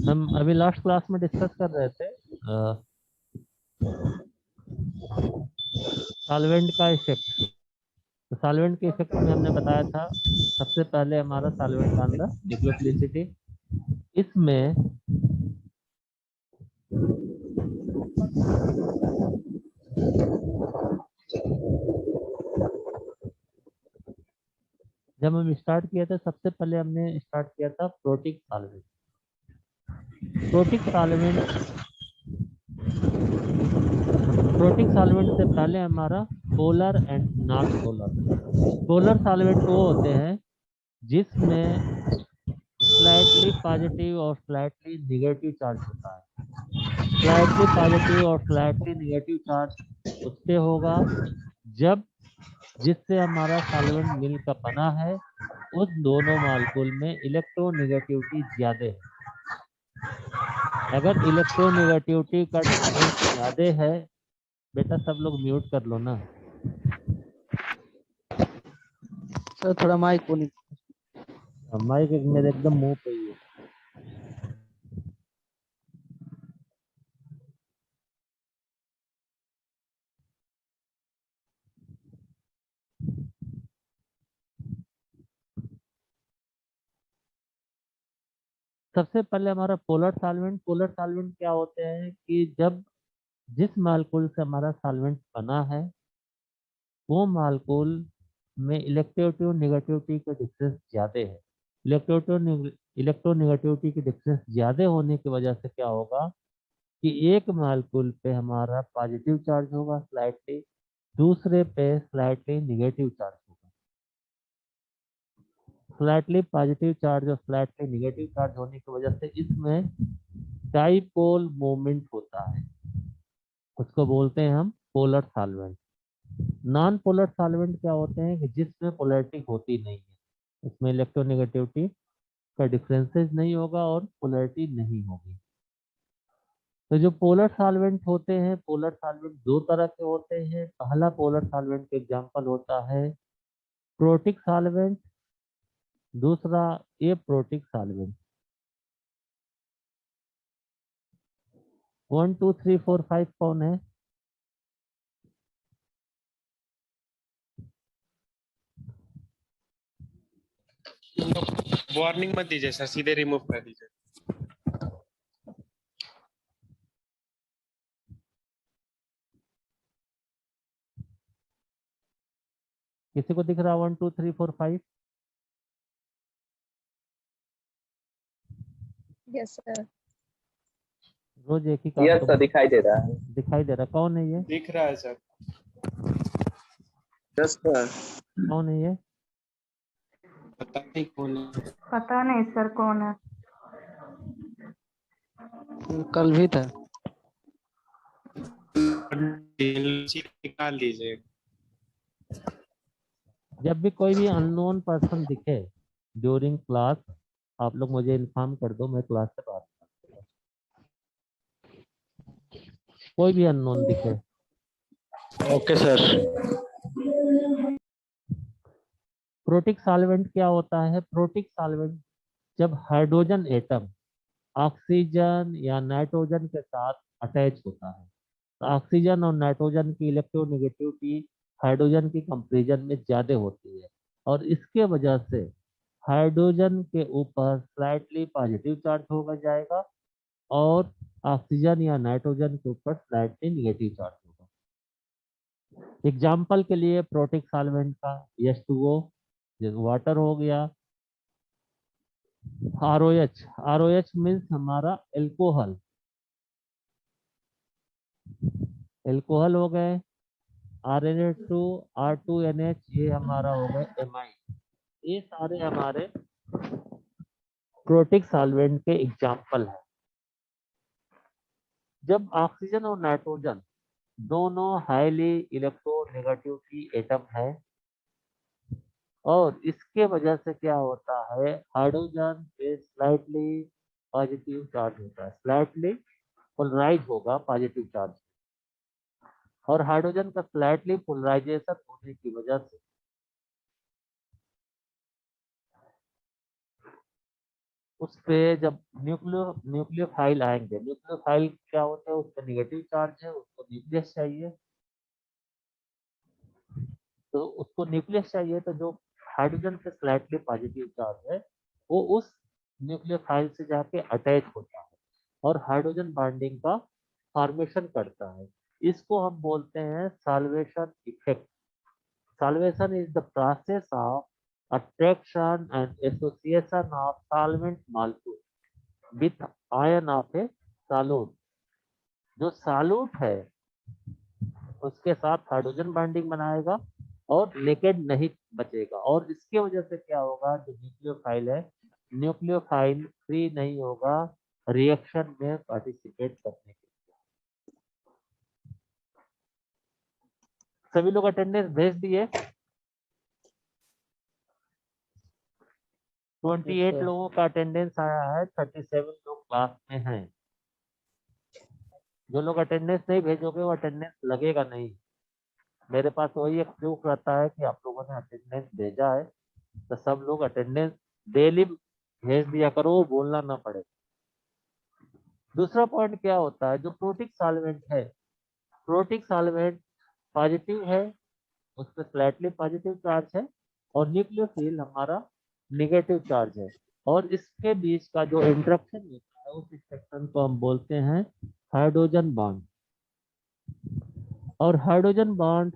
हम अभी last class में डिस्कस कर रहे थे सॉल्वेंट का इफेक्ट। तो सॉल्वेंट के इफेक्ट में हमने बताया था सबसे पहले हमारा सॉल्वेंट ऑन द लिक्विडिटी। इसमें जब हम स्टार्ट किए थे सबसे पहले हमने स्टार्ट किया था protic solvent. Protic solvent protic solvent से पहले हमारा polar and non polar. Polar solvent वो होते हैं जिसमें स्लाइटली पॉजिटिव और स्लाइटली निगेटिव चार्ज होता है। स्लाइटली पॉजिटिव और स्लाइटली निगेटिव चार्ज उससे होगा जब जिससे हमारा सॉल्वेंट मिल का बना है उस दोनों मॉलिक्यूल में इलेक्ट्रोनेगेटिविटी ज्यादा है। अगर इलेक्ट्रोनेगेटिविटी का डिफरेंस ज्यादा है, बेटा सब लोग म्यूट कर लो ना। सर थोड़ा माइक को माइक मेरे एकदम मुंह पे ही है। सबसे पहले हमारा पोलर सॉल्वेंट क्या होते हैं कि जब जिस मालिक्यूल से हमारा सॉल्वेंट बना है वो मालिक्यूल में इलेक्ट्रोनेगेटिविटी का डिफरेंस ज्यादा है। इलेक्ट्रोनेगेटिविटी की डिफरेंस ज्यादा होने की वजह से क्या होगा कि एक मालिक्यूल पे हमारा पॉजिटिव चार्ज होगा स्लाइटली, दूसरे पे स्लाइटली निगेटिव चार्ज होगा। स्लाइटली पॉजिटिव चार्ज और स्लाइटली निगेटिव चार्ज होने की वजह से इसमें डाइपोल मूवमेंट होता है। उसको बोलते हैं हम polar solvent. Non polar solvent क्या होते हैं कि जिसमें पोलैरिटी होती नहीं है, इसमें इलेक्ट्रोनेगेटिविटी का डिफरेंसेस नहीं होगा और पोलैरिटी नहीं होगी। तो जो पोलर सॉल्वेंट होते हैं, पोलर सॉल्वेंट दो तरह के होते हैं। पहला पोलर सॉल्वेंट का एग्जांपल होता है प्रोटिक सॉल्वेंट, दूसरा एप्रोटिक सॉल्वेंट। 1 2 3 4 5 कौन है? वार्निंग मत दीजिए सर, सीधे रिमूव कर दीजिए। किसी को दिख रहा 1 2 3 4 5? Yes sir. रोज एक ही काम यस तो सर, दिखाई दे रहा है। दिखाई दे रहा। कौन है ये? दिख रहा है सर। Yes sir. कौन है ये? पता नहीं कौन है। पता नहीं सर कौन है। कल भी था। निकाल दीजिए। जब भी कोई भी अननोन पर्सन दिखे ड्यूरिंग क्लास, आप लोग मुझे इन्फॉर्म कर दो, मैं क्लास से बात करूंगा। कोई भी अननोन दिखे। Okay sir. प्रोटिक सॉल्वेंट क्या होता है? प्रोटिक सॉल्वेंट जब हाइड्रोजन एटम ऑक्सीजन या नाइट्रोजन के साथ अटैच होता है तो ऑक्सीजन और नाइट्रोजन की इलेक्ट्रोनेगेटिविटी हाइड्रोजन की कंपेरिजन में ज्यादा होती है और इसके वजह से हाइड्रोजन के ऊपर स्लाइटली पॉजिटिव चार्ज होगा जाएगा और ऑक्सीजन या नाइट्रोजन के ऊपर स्लाइटली निगेटिव चार्ज होगा। एग्जाम्पल के लिए प्रोटिक सॉल्वेंट का H2O वाटर हो गया, ROH। ROH मीन्स हमारा एल्कोहल, एल्कोहल हो गए। RNA2 R2NH ये हमारा हो गए एमाइन। ये सारे हमारे प्रोटिक सॉल्वेंट के एग्जाम्पल हैं। जब ऑक्सीजन और नाइट्रोजन दोनों हाईली इलेक्ट्रोनेगेटिविटी एटम है और इसके वजह से क्या होता है, हाइड्रोजन पे स्लाइटली पॉजिटिव चार्ज होता है, स्लाइटली पोलराइज होगा पॉजिटिव चार्ज, और हाइड्रोजन का स्लाइटली पोलराइजेशन होने की वजह से उस पे जब न्यूक्लियोफाइल आएंगे, न्यूक्लियोफाइल क्या होते हैं, उस पर निगेटिव चार्ज है, उसको न्यूक्लियस चाहिए, तो उसको न्यूक्लियस चाहिए, तो जो हाइड्रोजन से स्लाइटली पॉजिटिव चार्ज है वो उस न्यूक्लियोफाइल से जाके अटैच होता है और हाइड्रोजन बॉन्डिंग का फॉर्मेशन करता है। इसको हम बोलते हैं solvation effect. Solvation is the process of attraction and association of solvent molecule with ion of a solute। जो सॉल्यूट है उसके साथ हाइड्रोजन बॉन्डिंग बनाएगा और नेकेड नहीं बचेगा, और इसके वजह से क्या होगा, जो न्यूक्लियोफाइल है, न्यूक्लियोफाइल फ्री नहीं होगा रिएक्शन में पार्टिसिपेट करने के लिए। सभी लोग अटेंडेंस भेज दिए? 28 sir. लोगों का अटेंडेंस आया है, 37 लोग क्लास में हैं। जो लोग अटेंडेंस नहीं भेजोगे वो अटेंडेंस लगेगा नहीं। मेरे पास वही एक प्रूफ रहता है कि आप लोगों ने अटेंडेंस भेजा है, तो सब लोग अटेंडेंस डेली भेज दिया करो, वो बोलना ना पड़े। दूसरा पॉइंट क्या होता है, जो प्रोटिक सॉल्वेंट है, प्रोटिक सॉल्वेंट पॉजिटिव है, उस पर स्लाइटली पॉजिटिव चार्ज है, और न्यूक्लियोफिल हमारा नेगेटिव चार्ज है, और इसके बीच का जो इंटरेक्शन होता है उस इंटरेक्शन को हम बोलते हैं हाइड्रोजन बॉन्ड। और हाइड्रोजन बॉन्ड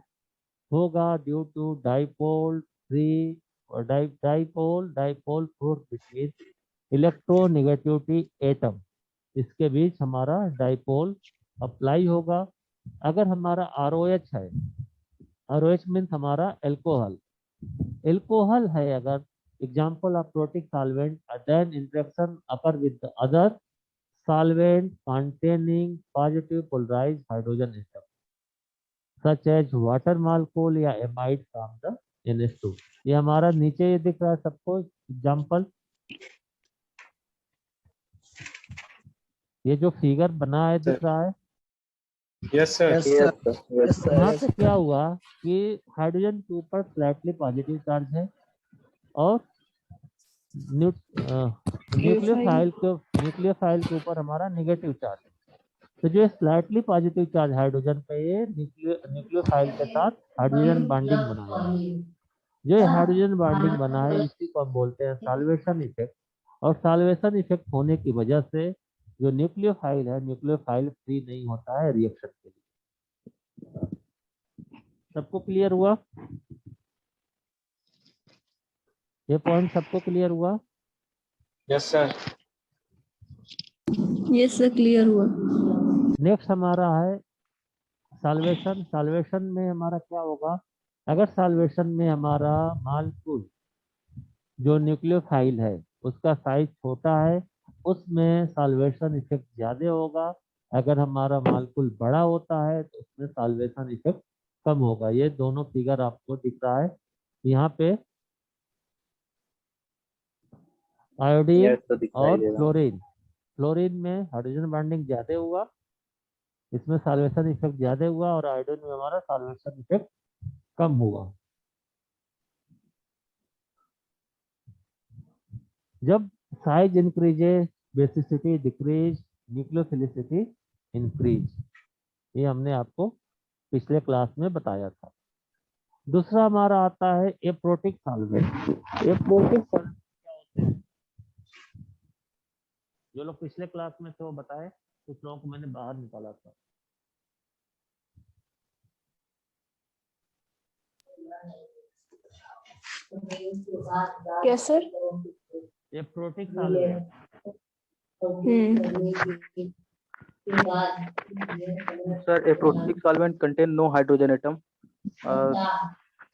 होगा ड्यू टू डाइपोल फ्री और dipole force between electronegativity atom. इसके बीच हमारा डाइपोल अप्लाई होगा। अगर हमारा ROH है, ROH मीन्स हमारा एल्कोहल, एल्कोहल है अगर, example of protic solvent, then interaction occur with the other solvent containing positive polarized hydrogen atom such as water molecule या amide from the NH2। ये हमारा नीचे ये दिख रहा है सबको एग्जाम्पल, ये जो फिगर बना है दिख रहा है। Yes sir. Yes, Yes, sir. sir. Yes, sir. यहाँ पे क्या हुआ कि हाइड्रोजन के ऊपर स्लाइटली पॉजिटिव चार्ज है और न्यूक्लियोफाइल के ऊपर हमारा नेगेटिव चार्ज है। तो जो स्लाइटली पॉजिटिव चार्ज हाइड्रोजन पे ये न्यूक्लियोफाइल के साथ हाइड्रोजन बॉन्डिंग बनाया है। जो हाइड्रोजन बॉन्डिंग बना है इसी को हम बोलते हैं साल्वेशन इफेक्ट। और साल्वेशन इफेक्ट होने की वजह से जो न्यूक्लियोफाइल है, न्यूक्लियोफाइल फ्री नहीं होता है रिएक्शन के लिए। सबको क्लियर हुआ? ये पॉइंट सबको क्लियर हुआ? Yes sir. Yes sir, clear हुआ। नेक्स्ट हमारा है साल्वेशन। साल्वेशन में हमारा क्या होगा, अगर साल्वेशन में हमारा मॉलिक्यूल जो न्यूक्लियोफाइल है उसका साइज छोटा है, उसमें साल्वेशन इफेक्ट ज्यादा होगा। अगर हमारा मॉलिक्यूल बड़ा होता है तो उसमें साल्वेशन इफेक्ट कम होगा। ये दोनों फिगर आपको दिख रहा है यहाँ पे, आयोडीन Yes, sir. दिखाई और दे रहा है। फ्लोरीन। फ्लोरीन में हाइड्रोजन बॉन्डिंग ज्यादा हुआ, इसमें साल्वेशन इफेक्ट ज्यादा हुआ, और आयोडीन में हमारा साल्वेशन इफेक्ट कम हुआ। जब size increases, basicity decrease, nucleophilicity increase, ये हमने आपको पिछले क्लास में बताया था। दूसरा हमारा आता है एप्रोटिक सॉल्वेंट। एप्रोटिक सॉल्वेंट क्या होते हैं, जो लोग पिछले क्लास में थे वो बताए, कुछ लोगों को मैंने बाहर निकाला था। Yes sir. Aprotic solvent Sir, a protic solvent contain no hydrogen atom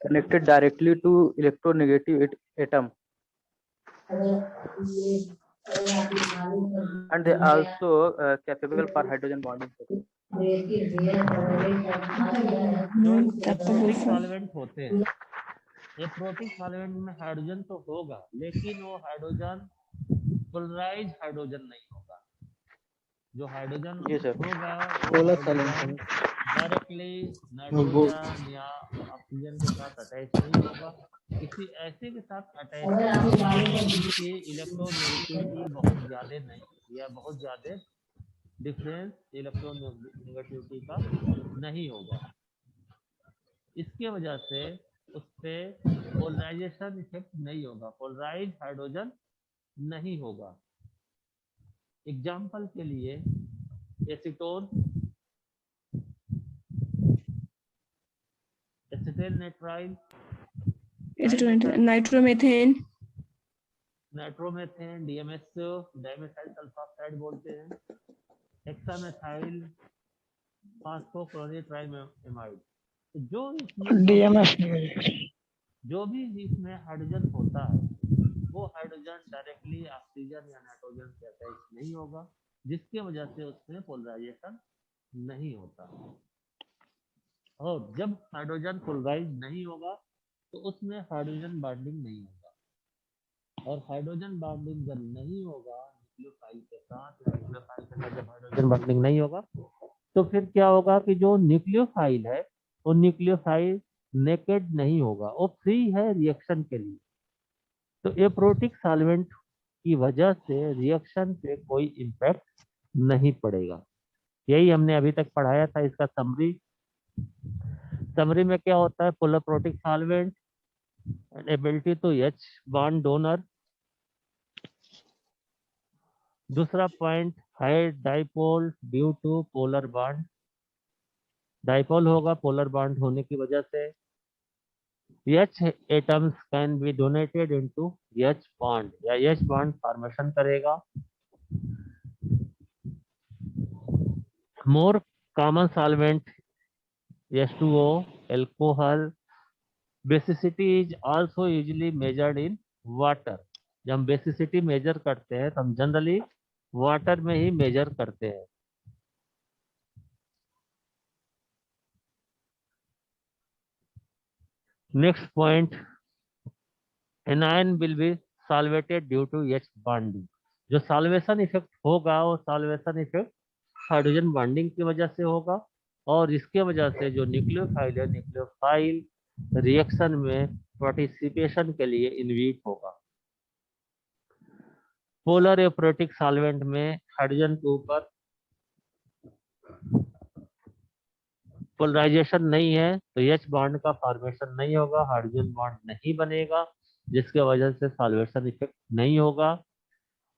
connected directly to electronegative atom, and they also capable for hydrogen bonding. जो एप्रोटिक सॉल्वेंट होते हैं, एप्रोटिक सॉल्वेंट में हाइड्रोजन तो होगा लेकिन वो हाइड्रोजन पोलराइज हाइड्रोजन नहीं होगा। जो हाइड्रोजन जी सर। होगा Polar solvent. डायरेक्टली नाइट्रोजन या ऑक्सीजन के साथ अटैच नहीं होगा। किसी ऐसे के साथ अटैच होगा जिसकी इलेक्ट्रोनेगेटिविटी बहुत ज़्यादा नहीं या बहुत ज़्यादा डिफरेंस इलेक्ट्रोनेगेटिविटी का नहीं होगा। इसके वजह से उस पर पोलराइजेशन इफेक्ट नहीं होगा, पोलराइज हाइड्रोजन नहीं होगा। एग्जाम्पल के लिए acetone, acetyl nitrile, nitromethane, nitromethane, DMs dimethyl sulphide बोलते हैं, हेक्सामेथाइल फास्फोक्लोराइड। तो जो भी इसमें हाइड्रोजन होता है वो हाइड्रोजन डायरेक्टली ऑक्सीजन या नाइट्रोजन से अटैच नहीं होगा, जिसके वजह से उसमें पोलराइजेशन नहीं होता। और जब हाइड्रोजन पोलराइज नहीं होगा तो उसमें हाइड्रोजन बॉन्डिंग नहीं होगा, और हाइड्रोजन बॉन्डिंग जब नहीं होगा न्यूक्लियोफाइल के साथ, न्यूक्लियोफाइल के साथ जब हाइड्रोजन बॉन्डिंग नहीं होगा तो फिर क्या होगा कि जो न्यूक्लियोफाइल है वो न्यूक्लियोफाइल नेकेड नहीं होगा, वो फ्री है रिएक्शन के लिए। तो एप्रोटिक सॉल्वेंट की वजह से रिएक्शन पे कोई इम्पैक्ट नहीं पड़ेगा। यही हमने अभी तक पढ़ाया था। इसका समरी में क्या होता है? Polar protic solvent and ability to H bond donor। दूसरा point high dipole due to polar bond, dipole होगा पोलर बॉन्ड होने की वजह से। H atoms can be donated into H bond, या H बॉन्ड फॉर्मेशन करेगा। More common solvent H2O, alcohol. Basicity is also usually measured in water. जब हम basicity major करते हैं तो हम जनरली वाटर में ही मेजर करते हैं। Next point, anion will be solvated due to H bonding. जो सॉल्वेशन इफेक्ट होगा वो सॉल्वेशन इफेक्ट हाइड्रोजन बॉन्डिंग की वजह से होगा, और इसके वजह से जो न्यूक्लियोफाइल है, न्यूक्लियोफाइल रिएक्शन में पार्टिसिपेशन के लिए इन्वीट होगा। पोलर एप्रोटिक सॉल्वेंट में हाइड्रोजन के ऊपर पोलराइजेशन नहीं है तो H बॉन्ड का फॉर्मेशन नहीं होगा, हाइड्रोजन बॉन्ड नहीं बनेगा, जिसके वजह से सॉल्वेशन इफेक्ट नहीं होगा।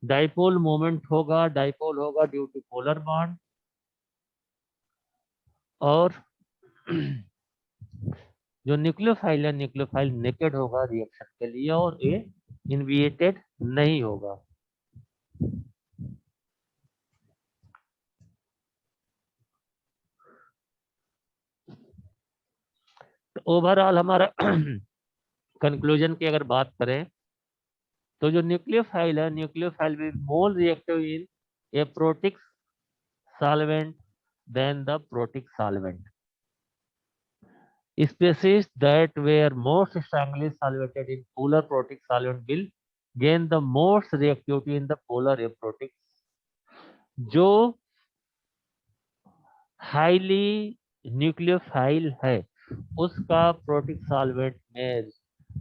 डाइपोल मोमेंट होगा, डाइपोल होगा ड्यू टू पोलर बॉन्ड। और जो न्यूक्लियोफाइल है, न्यूक्लियोफाइल नेकेड होगा रिएक्शन के लिए, और ये इनविएटेड नहीं होगा। तो ओवरऑल हमारा कंक्लूजन की अगर बात करें तो जो न्यूक्लियोफाइल है, nucleophile will more reactive in aprotic solvent than the protic solvent. Species that were most strongly solvated in polar protic solvent will gain the most reactivity in the polar aprotic। जो highly nucleophile है उसका protic solvent में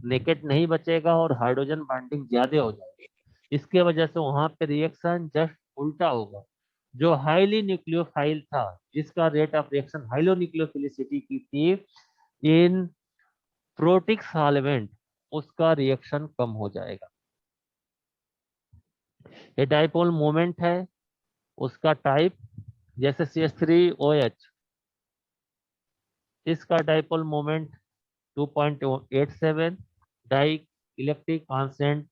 naked नहीं बचेगा और hydrogen bonding ज्यादा हो जाएगी। इसके वजह से वहां पे रिएक्शन जस्ट उल्टा होगा। जो हाईली न्यूक्लियोफाइल था, जिसका rate of reaction high-low nucleophilicity की थी इन प्रोटिक सॉल्वेंट, उसका रिएक्शन कम हो जाएगा। ये डाइपोल मोमेंट है, उसका टाइप जैसे CH3OH, इसका dipole moment 2.87, dielectric constant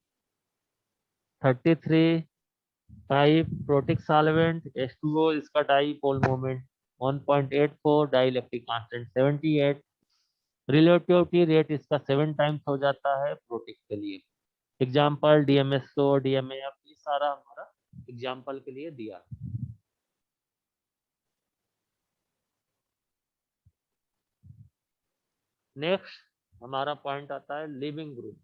33, type protic solvent H2O, इसका dipole moment 1.84, dielectric constant 78, relativity rate इसका 7 टाइम्स हो जाता है प्रोटिक के लिए। एग्जाम्पल DMSO, DMAF, ये सारा हमारा एग्जाम्पल के लिए दिया। नेक्स्ट हमारा पॉइंट आता है लिविंग ग्रुप।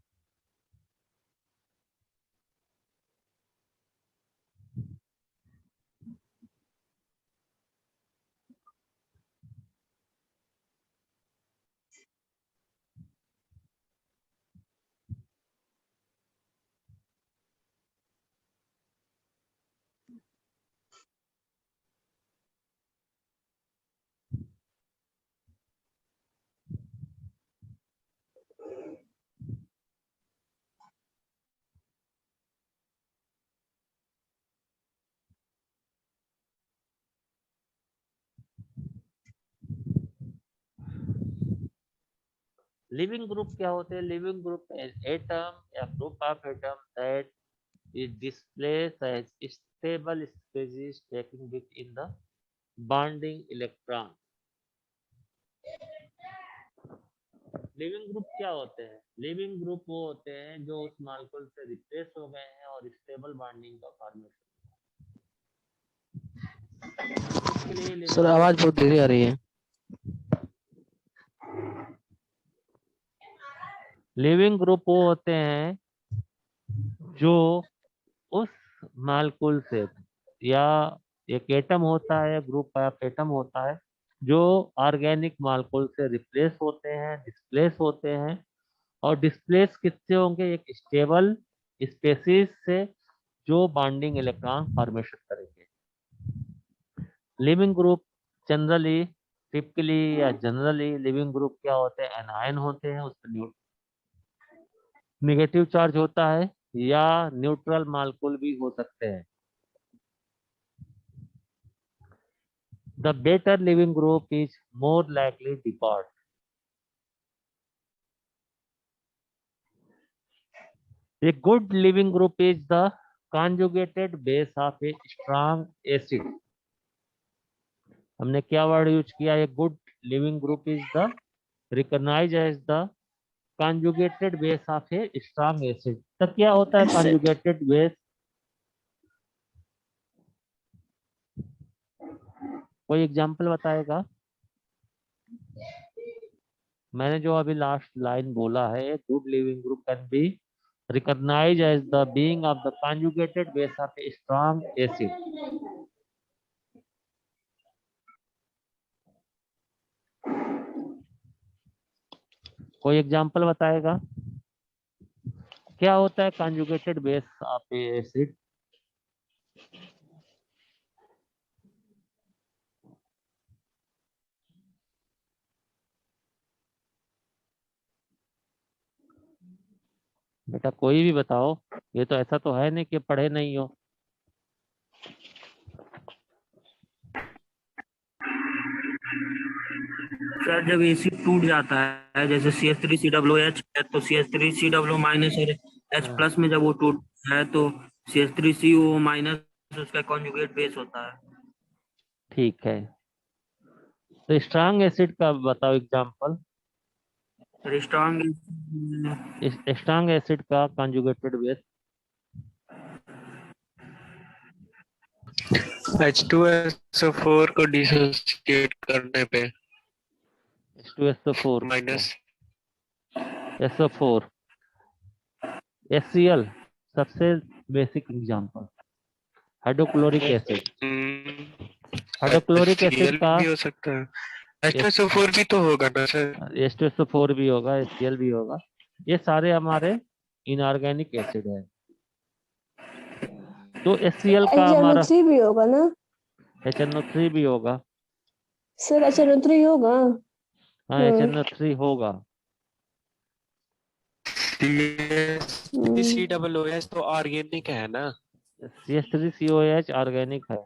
लिविंग ग्रुप क्या होते हैं? लिविंग ग्रुप एटम या group of atom that is displace as stable species taking within the bonding electron. Leaving group क्या होते हैं? लिविंग ग्रुप वो होते हैं जो उस मॉलिक्यूल से रिप्लेस हो गए हैं और स्टेबल बॉन्डिंग का फॉर्मेशन। सर आवाज बहुत धीरे आ रही है। लिविंग ग्रुप वो होते हैं जो उस मॉलिक्यूल से या एक एटम होता है, ग्रुप ऑफ एटम होता है जो ऑर्गेनिक मॉलिक्यूल से रिप्लेस होते हैं, डिस्प्लेस होते हैं। और डिस्प्लेस किससे होंगे? एक स्टेबल स्पेसीज से जो बॉन्डिंग इलेक्ट्रॉन फॉर्मेशन करेंगे। लिविंग ग्रुप जनरली, टिपिकली या जनरली लिविंग ग्रुप क्या होते हैं? एनायन होते हैं, उसमें नेगेटिव चार्ज होता है या न्यूट्रल मॉलिक्यूल भी हो सकते हैं। The better living group is more likely depart. A good living group is the conjugated base of a strong acid. हमने क्या वर्ड यूज किया? A good living group is the recognized as the conjugated base of a strong acid. तो क्या होता है conjugated base? कोई example बताएगा? मैंने जो अभी लास्ट लाइन बोला है, good leaving group can be recognized as the being of the conjugated base of a strong acid. कोई एग्जांपल बताएगा? क्या होता है conjugated base of a acid? बेटा कोई भी बताओ, ये तो ऐसा तो है नहीं कि पढ़े नहीं हो। सर जब एसिड टूट जाता है जैसे CH3COOH है तो CH3COO माइनस और H प्लस में जब वो टूटता है तो CH3CO माइनस उसका कॉन्जुगेट बेस होता है। ठीक है, तो स्ट्रॉन्ग एसिड का बताओ एग्जांपल। स्ट्रॉन्ग एसिड का कॉन्जुगेटेड बेस H2SO4 को डिसोसिएट करने पे H2SO4 माइनस SO4 HCl सबसे basic example. Hydrochloric acid, hydrochloric acid का भी हो सकता है। H2SO4 भी तो होगा ना सर? H2SO4 भी होगा, HCl भी होगा। ये सारे हमारे इनऑर्गेनिक एसिड है। तो HCl का हमारा HNO3 भी होगा ना HNO3 भी होगा सर? HNO3 होगा। हाँ, HNO3 होगा। COOH तो ऑर्गेनिक है ना? CH3COH ऑर्गेनिक है।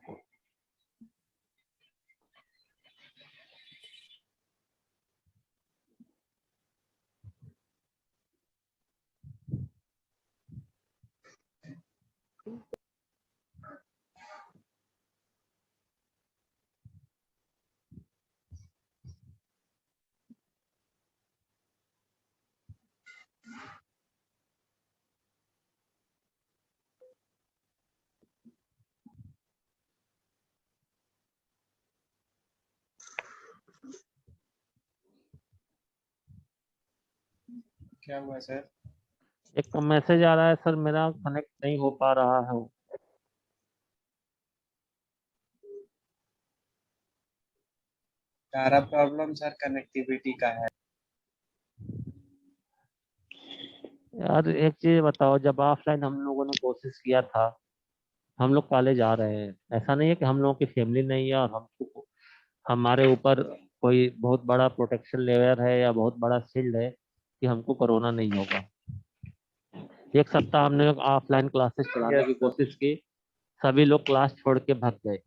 क्या हुआ सर? एक मैसेज आ रहा है सर, मेरा कनेक्ट नहीं हो पा रहा है। सारा प्रॉब्लम सर कनेक्टिविटी का है। यार एक चीज बताओ, जब ऑफलाइन हम लोगों ने कोशिश किया था, हम लोग कॉलेज आ रहे हैं, ऐसा नहीं है कि हम लोगों की फैमिली नहीं है और हमको हमारे ऊपर कोई बहुत बड़ा प्रोटेक्शन लेयर है या बहुत बड़ा शील्ड है कि हमको कोरोना नहीं होगा। एक सप्ताह हमने ऑफलाइन क्लासेस चलाने की कोशिश की, सभी लोग क्लास छोड़ के भाग गए।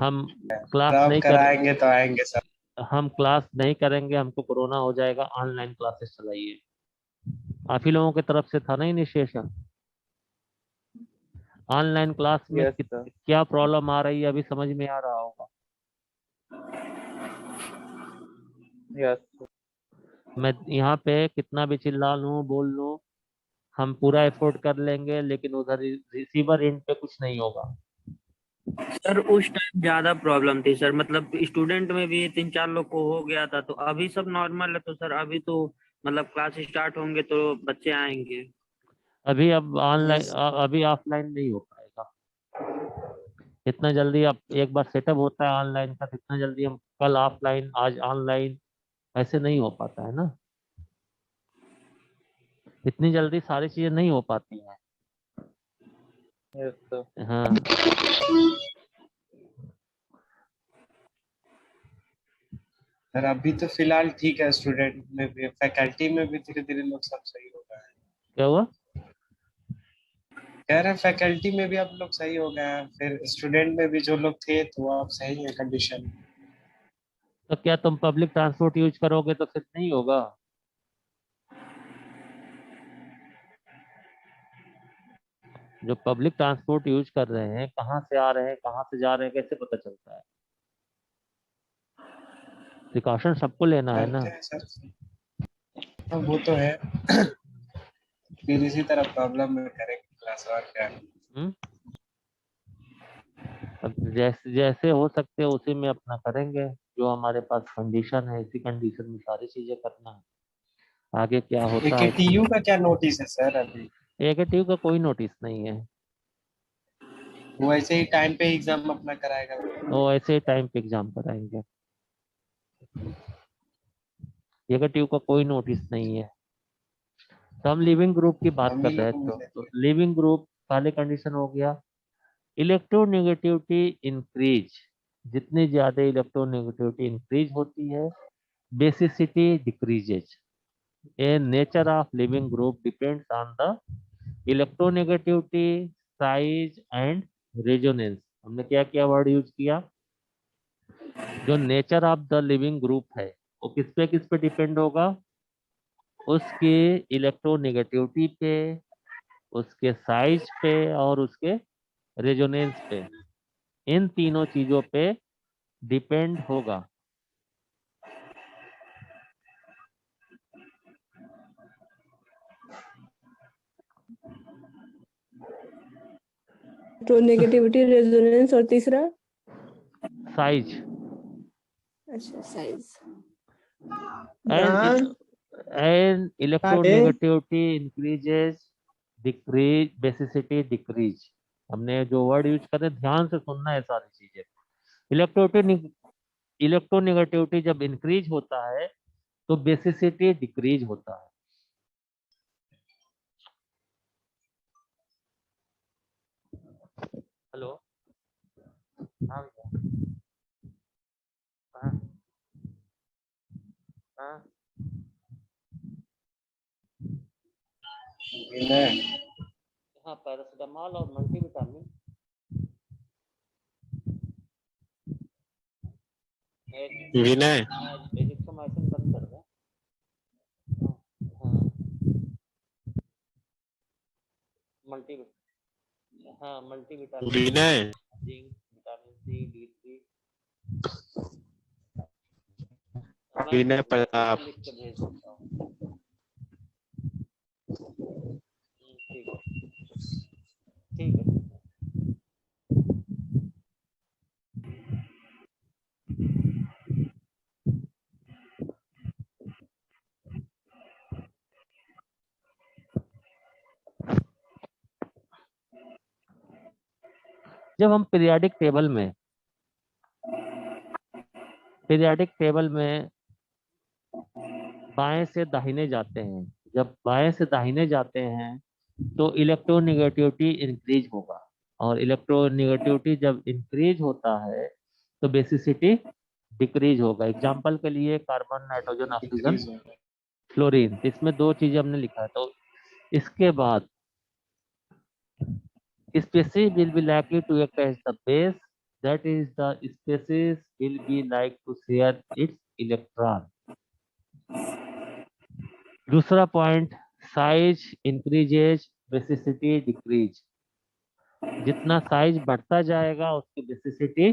हम क्लास नहीं कराएंगे तो आएंगे सर। हम क्लास नहीं करेंगे, हमको कोरोना हो जाएगा, ऑनलाइन क्लासेस चलाइए। आप ही लोगों की तरफ से था ना इनिशिएशन। ऑनलाइन क्लास में Yes, sir. क्या प्रॉब्लम आ रही है अभी समझ में आ रहा होगा। Yes. मैं यहाँ पे कितना भी चिल्ला लूँ बोल लूँ, हम पूरा एफोर्ड कर लेंगे, लेकिन उधर रिसीवर एंड पे कुछ नहीं होगा। सर उस टाइम ज्यादा प्रॉब्लम थी सर, मतलब स्टूडेंट में भी 3-4 लोग को हो गया था, तो अभी सब नॉर्मल है। तो सर अभी तो मतलब क्लास स्टार्ट होंगे तो बच्चे आएंगे। अभी अब ऑनलाइन, अभी ऑफलाइन नहीं हो पाएगा इतना जल्दी। अब एक बार सेटअप होता है ऑनलाइन का, तो इतना जल्दी हम कल ऑफलाइन आज ऑनलाइन ऐसे नहीं हो पाता है ना। इतनी जल्दी सारी चीजें नहीं हो पाती हैं। Yes, sir. हाँ, सर अभी तो फिलहाल ठीक है, स्टूडेंट में भी फैकल्टी में भी धीरे धीरे लोग सब सही हो गए हैं। क्या हुआ? कह रहे हैं फैकल्टी में भी अब लोग सही हो गए हैं, फिर स्टूडेंट में भी जो लोग थे तो अब सही है कंडीशन। तो क्या तुम पब्लिक ट्रांसपोर्ट यूज करोगे तो फिर नहीं होगा? जो पब्लिक ट्रांसपोर्ट यूज कर रहे हैं, कहाँ से आ रहे हैं कहाँ से जा रहे हैं कैसे पता चलता है? प्रिकॉशन सबको लेना है ना। करते हैं सर, हाँ वो तो है। फिर इसी तरह प्रॉब्लम में करेंगे क्लास और क्या। हम्म। अब जैसे जैसे हो सकते हैं उसी में अपना करेंगे। जो हमारे पास कंडीशन है, इसी कंडीशन में सारी चीजें करना है। आगे क्या होता है। AKTU का क्या नोटिस है सर अभी? एकेटिव का कोई नोटिस नहीं है। वो ऐसे ही टाइम पे एग्जाम अपना कराएगा। वो ऐसे ही टाइम पे एग्जाम कराएंगे। एकेटिव का कोई नोटिस नहीं है। तो हम लिविंग ग्रुप की बात हम कर ही रहे लोग थे, मिले तो थे। लिविंग ग्रुप पहले कंडीशन हो गया। इलेक्ट्रोनेगेटिविटी इंक्रीज, जितनी ज्यादा इलेक्ट्रोनेगेटिविटी इंक्रीज होती है, basicity decreases. A nature of leaving group depends on the electronegativity, size and resonance. हमने क्या क्या वर्ड यूज किया? जो nature of the leaving group है वो किस पे डिपेंड होगा? उसके इलेक्ट्रोनेगेटिविटी पे, उसके साइज पे और उसके रेजोनेंस पे। इन तीनों चीजों पे डिपेंड होगा। तो नेगेटिविटी, रेजोनेंस और तीसरा साइज अच्छा size. And electronegativity increases, decrease, basicity decrease. हमने जो वर्ड यूज करे ध्यान से सुनना है सारी चीजें। इलेक्ट्रोनेगेटिविटी जब इंक्रीज होता है तो बेसिसिटी डिक्रीज होता है। हेलो। हाँ भैया। हाँ हाँ। विनय, हाँ, पैरासीटामोल और मल्टीविटामिन। विनय एजिथ्रोमाइसिन बंद कर दो। हाँ, मल्टी हाँ मल्टीविटामिन, विनय जिंक, विटामिन सी, D3। विनय प्रताप मैं लिख के भेज देता हूँ। ठीक है ठीक है। जब हम पीरियाडिक टेबल में बाएं से दाहिने जाते हैं, जब बाएं से दाहिने जाते हैं तो इलेक्ट्रोनेगेटिविटी इंक्रीज होगा। और इलेक्ट्रोनेगेटिविटी जब इंक्रीज होता है तो बेसिसिटी डिक्रीज होगा। एग्जाम्पल के लिए कार्बन, नाइट्रोजन, ऑक्सीजन, डिक्रीज होगा। फ्लोरीन, इसमें दो चीजें हमने लिखा है। तो इसके बाद species will be likely to act as the base, that is the species will be like to share its electron. दूसरा point, size increases basicity decrease. जितना साइज बढ़ता जाएगा उसकी बेसिसिटी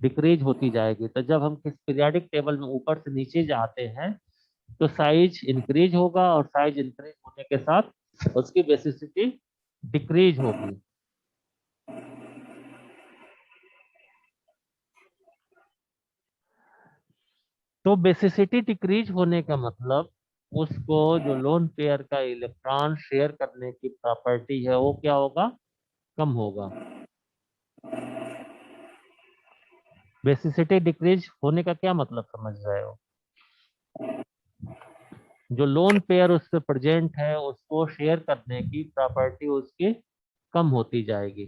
डिक्रीज होती जाएगी। तो जब हम किस पीरियोडिक टेबल में ऊपर से नीचे जाते हैं तो साइज इंक्रीज होगा और साइज इंक्रीज होने के साथ उसकी बेसिसिटी डिक्रीज होगी। तो बेसिसिटी डिक्रीज होने का मतलब उसको जो लोन पेयर का इलेक्ट्रॉन शेयर करने की प्रॉपर्टी है वो क्या होगा, कम होगा। बेसिसिटी डिक्रीज होने का क्या मतलब समझ रहे हो? जो लोन पेयर उस पे प्रेजेंट है उसको शेयर करने की प्रॉपर्टी उसकी कम होती जाएगी।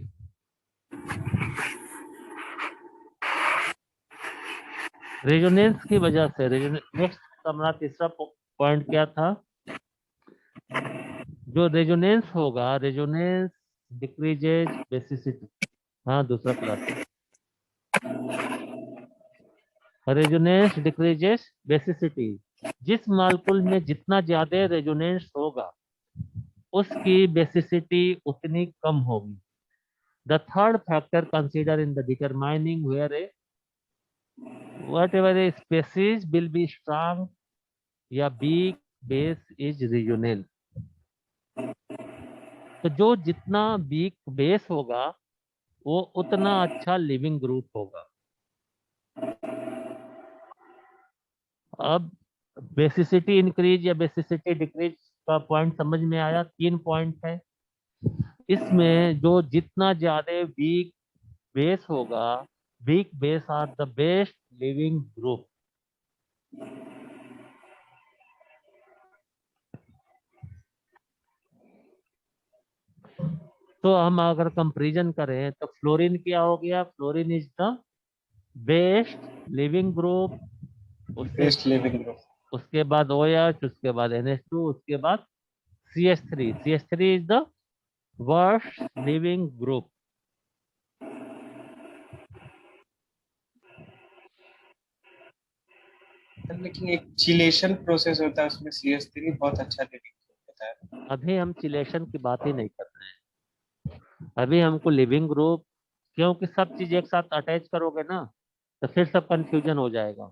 रेजोनेंस की वजह से नेक्स्ट हमारा तीसरा पॉइंट क्या था, जो रेजोनेंस होगा, रेजोनेंस डिक्रीजेज बेसिसिटी। हाँ दूसरा क्लास, रेजोनेंस डिक्रीजेस बेसिसिटी। जिस मॉलिक्यूल में जितना ज्यादा रेजोनेंस होगा उसकी बेसिसिटी उतनी कम होगी। The third factor consider in the determining whether a whatever a species will be strong या weak base is regional। तो जो जितना वीक बेस होगा वो उतना अच्छा लिविंग ग्रुप होगा। अब बेसिसिटी इंक्रीज या बेसिसिटी डिक्रीज का पॉइंट समझ में आया। 3 पॉइंट है इसमें। जो जितना ज्यादा वीक बेस होगा, weak base are the best leaving group. तो हम अगर कंपैरिजन करें तो फ्लोरीन क्या हो गया, fluorine is the best leaving group. Best leaving group. उसके बाद OH, उसके बाद NH2, उसके बाद CH3। CH3 is the worst leaving group. लेकिन एक चिलेशन प्रोसेस होता है उसमें CH3 बहुत अच्छा लिविंग ग्रुप होता है। अभी हम चिलेशन की बात ही नहीं कर रहे हैं, अभी हमको लिविंग ग्रुप, क्योंकि सब चीज एक साथ अटैच करोगे ना तो फिर सब कंफ्यूजन हो जाएगा।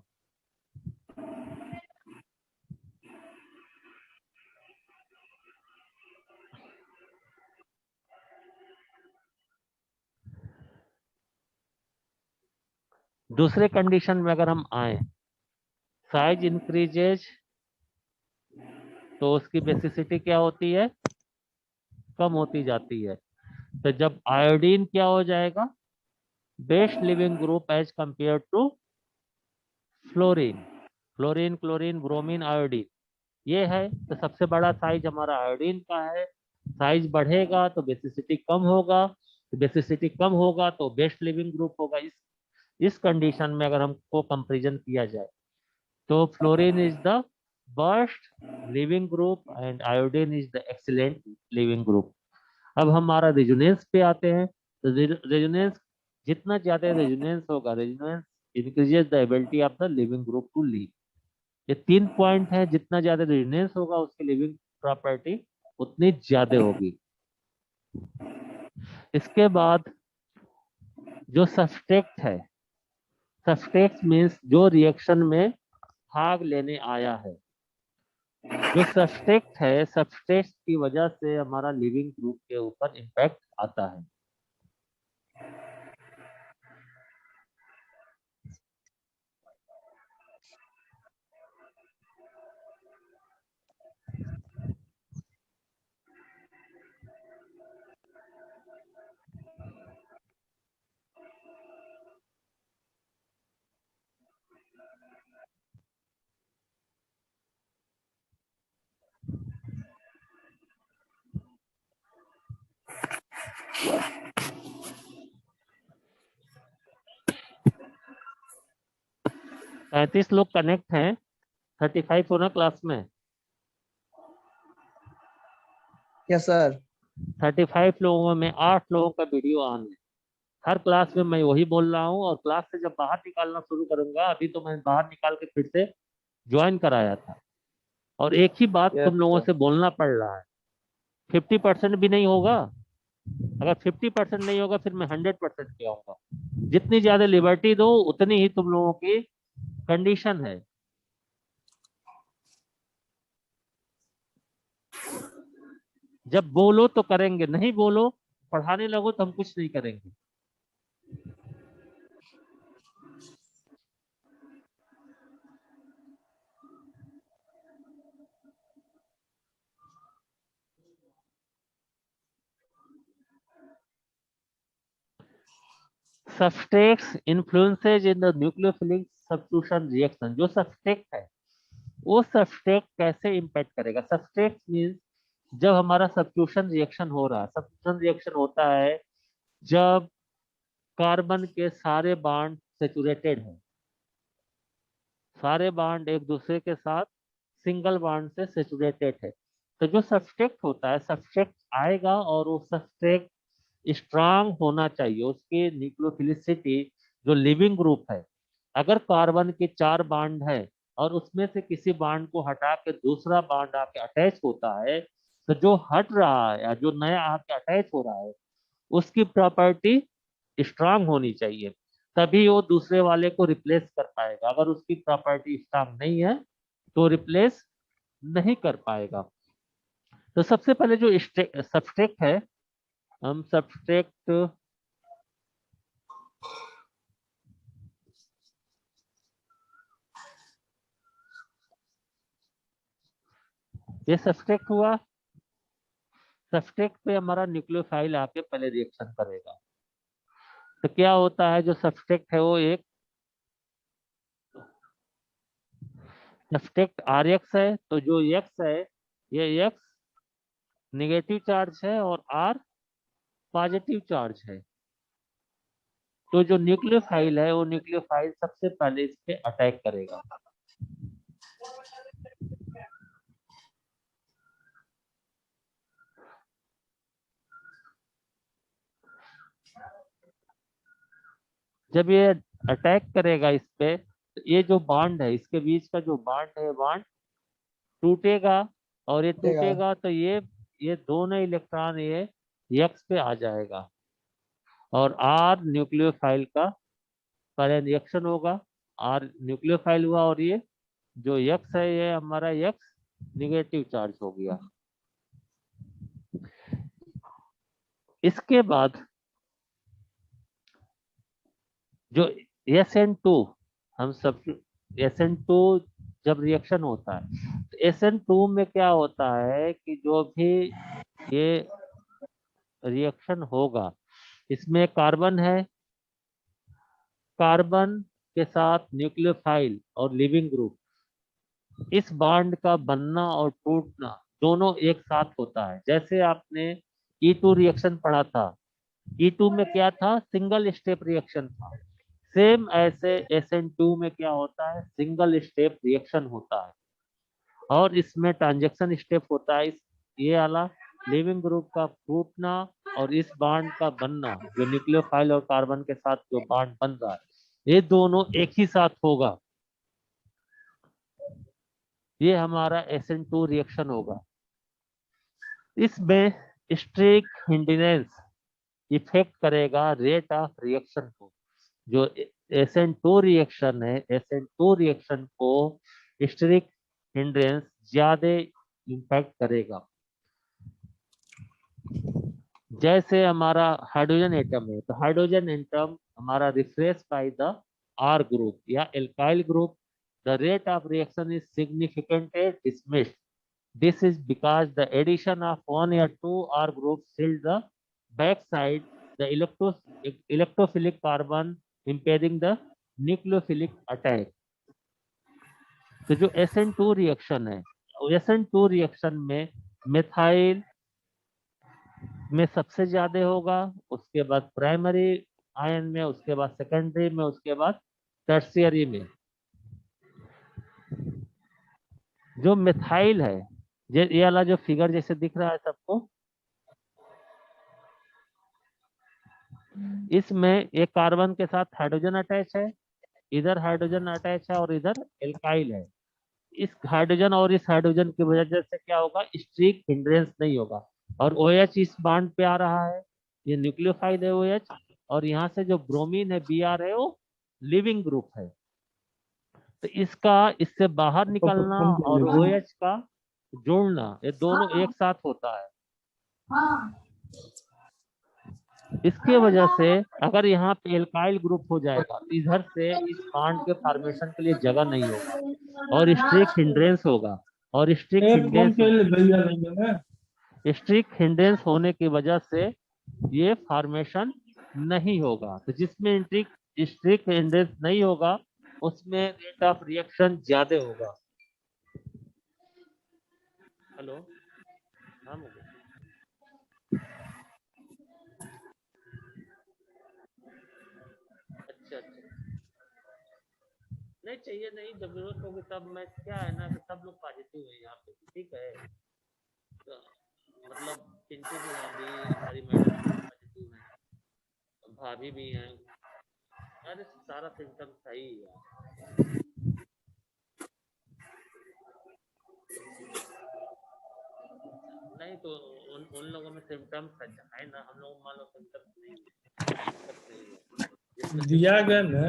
दूसरे कंडीशन में अगर हम आए, साइज इंक्रीजेज तो उसकी बेसिसिटी क्या होती है, कम होती जाती है। तो जब आयोडीन क्या हो जाएगा, best leaving group as compare to fluorine. Fluorine, chlorine, bromine, iodine ये है। तो सबसे बड़ा साइज हमारा आयोडीन का है। साइज बढ़ेगा तो बेसिसिटी कम होगा, तो बेसिसिटी कम होगा तो बेस्ट लिविंग ग्रुप होगा। इस कंडीशन में अगर हमको कंपैरिजन किया जाए तो fluorine is the worst leaving group and iodine is the excellent leaving group. अब हमारा रेजोनेंस पे आते हैं। तो रेजोनेंस, जितना ज्यादा रेजोनेंस होगा, resonance increases the ability of the leaving group to leave. ये 3 पॉइंट है, जितना ज्यादा रेजोनेंस होगा उसकी लिविंग प्रॉपर्टी उतनी ज्यादा होगी। इसके बाद जो सब्सट्रेक्ट है, सब्सट्रेक्ट मीन्स जो रिएक्शन में भाग लेने आया है। जो सब्सट्रेक्ट है, सब्सट्रेक्ट की वजह से हमारा लिविंग ग्रुप के ऊपर इम्पैक्ट आता है। पैंतीस लोग कनेक्ट हैं, 35 होना क्लास में। Yes sir. 35 लोगों में 8 लोगों का वीडियो ऑन है। हर क्लास में मैं वही बोल रहा हूँ, और क्लास से जब बाहर निकालना शुरू करूंगा, अभी तो मैं बाहर निकाल के फिर से ज्वाइन कराया था, और एक ही बात Yes, तुम लोगों sir. से बोलना पड़ रहा है। 50% भी नहीं होगा। अगर 50% नहीं होगा फिर मैं 100% पे आऊंगा। जितनी ज्यादा लिबर्टी दो उतनी ही तुम लोगों की कंडीशन है। जब बोलो तो करेंगे, नहीं बोलो, पढ़ाने लगो तो हम कुछ नहीं करेंगे। Substrates influences in the nucleophilic substitution reaction. जो सबस्ट्रेट है वो सबस्ट्रेट कैसे इम्पैक्ट करेगा? सबस्ट्रेट मींस जब हमारा सब्स्टिट्यूशन रिएक्शन हो रहा है। सब्स्टिट्यूशन रिएक्शन होता है जब कार्बन के सारे बॉन्ड सेचुरेटेड हैं, सारे बॉन्ड एक दूसरे के साथ सिंगल बॉन्ड से सेचुरेटेड है। तो जो सबस्ट्रेट होता है, सबस्ट्रेट आएगा और वो सबस्ट्रेट स्ट्रांग होना चाहिए। उसकी न्यूक्लियोफिलिसिटी जो लिविंग ग्रुप है, अगर कार्बन के 4 बॉन्ड है और उसमें से किसी बॉन्ड को हटा के दूसरा बॉन्ड आके अटैच होता है, तो जो हट रहा है या जो नया आके अटैच हो रहा है उसकी प्रॉपर्टी स्ट्रांग होनी चाहिए, तभी वो दूसरे वाले को रिप्लेस कर पाएगा। अगर उसकी प्रॉपर्टी स्ट्रांग नहीं है तो रिप्लेस नहीं कर पाएगा। तो सबसे पहले जो सबस्ट्रेट है, हम सबस्ट्रेट, ये सबस्ट्रेट हुआ। सबस्ट्रेट पे हमारा न्यूक्लियोफाइल आके पहले रिएक्शन करेगा। तो क्या होता है, जो सबस्ट्रेट है वो एक सबस्ट्रेट आर एक्स है। तो जो एक्स है, ये एक्स निगेटिव चार्ज है और आर पॉजिटिव चार्ज है। तो जो न्यूक्लियोफाइल है वो न्यूक्लियोफाइल सबसे पहले इस पे अटैक करेगा। जब ये अटैक करेगा इस पे, तो ये जो बॉन्ड है, इसके बीच का जो बॉन्ड है, बॉन्ड टूटेगा। और ये टूटेगा तो ये दोनों इलेक्ट्रॉन ये यक्स पे आ जाएगा, और आर न्यूक्लियोफाइल का पहले रिएक्शन होगा। आर न्यूक्लियोफाइल हुआ और ये जो यक्स है ये हमारा यक्स निगेटिव चार्ज हो गया। इसके बाद जो SN2, हम सब SN2 जब रिएक्शन होता है तो SN2 में क्या होता है कि जो भी ये रिएक्शन होगा, इसमें कार्बन है, कार्बन के साथ न्यूक्लियोफाइल और लिविंग ग्रुप, इस बॉन्ड का बनना और टूटना दोनों एक साथ होता है। जैसे आपने E2 रिएक्शन पढ़ा था, E2 में क्या था, सिंगल स्टेप रिएक्शन था। सेम ऐसे SN2 में क्या होता है, सिंगल स्टेप रिएक्शन होता है, और इसमें ट्रांजेक्शन स्टेप होता है। ये वाला लिविंग ग्रुप का टूटना और इस बॉन्ड का बनना, जो न्यूक्लियोफाइल और कार्बन के साथ जो बॉन्ड बन रहा है, ये दोनों एक ही साथ होगा। ये हमारा SN2 रिएक्शन होगा। इसमें स्ट्रिक हिंडिनेंस इफेक्ट करेगा रेट ऑफ रिएक्शन को। जो SN2 रिएक्शन है, SN2 रिएक्शन को स्ट्रिक हिंड्रेंस ज्यादा इम्पैक्ट करेगा। जैसे हमारा हाइड्रोजन एटम है, तो हाइड्रोजन एटम हमारा refresh by the R group या alkyl group, the rate of reaction is significantly dismissed. This is because the addition of 1 or 2 R groups filled the backside the electrophilic carbon, impeding the nucleophilic attack. तो जो SN2 reaction है, SN2 reaction में methyl में सबसे ज्यादा होगा, उसके बाद प्राइमरी आयन में, उसके बाद सेकेंडरी में, उसके बाद टर्शियरी में। जो मिथाइल है, ये वाला जो फिगर जैसे दिख रहा है सबको, इसमें एक कार्बन के साथ हाइड्रोजन अटैच है, इधर हाइड्रोजन अटैच है और इधर एल्काइल है। इस हाइड्रोजन और इस हाइड्रोजन की वजह से क्या होगा, स्ट्रिक हिंड्रेंस नहीं होगा। और OH इस बॉन्ड पे आ रहा है, ये न्यूक्लियोफाइल है OH, और यहाँ से जो ब्रोमीन है Br है वो लिविंग ग्रुप है। तो इसका इससे बाहर निकलना और OH का जोड़ना, ये दोनों एक साथ होता है। इसके वजह से अगर यहाँ पे एल्काइल ग्रुप हो जाएगा तो इधर से इस बॉन्ड के फॉर्मेशन के लिए जगह नहीं होगा और स्ट्रिक हिंड्रेंस होगा। और स्ट्रिक हिंड्रेंस होने की वजह से ये फॉर्मेशन नहीं होगा। तो जिसमें स्ट्रिक हिंड्रेंस नहीं होगा उसमें रेट ऑफ रिएक्शन ज्यादा होगा। हेलो, हाँ मुझे अच्छा नहीं चाहिए, नहीं जरूरत होगी तब मैं, क्या है ना कि सब लोग पॉजिटिव है यहाँ पे, ठीक है। तो मतलब पिंटू भी है, अभी हमारी मैडम पॉजिटिव है, भाभी भी हैं, अरे सारा सिस्टम सही है। नहीं तो उन लोगों में सिम्टम्स है ना, हम लोग मान लो सिम्टम्स नहीं है, दिया गया ना।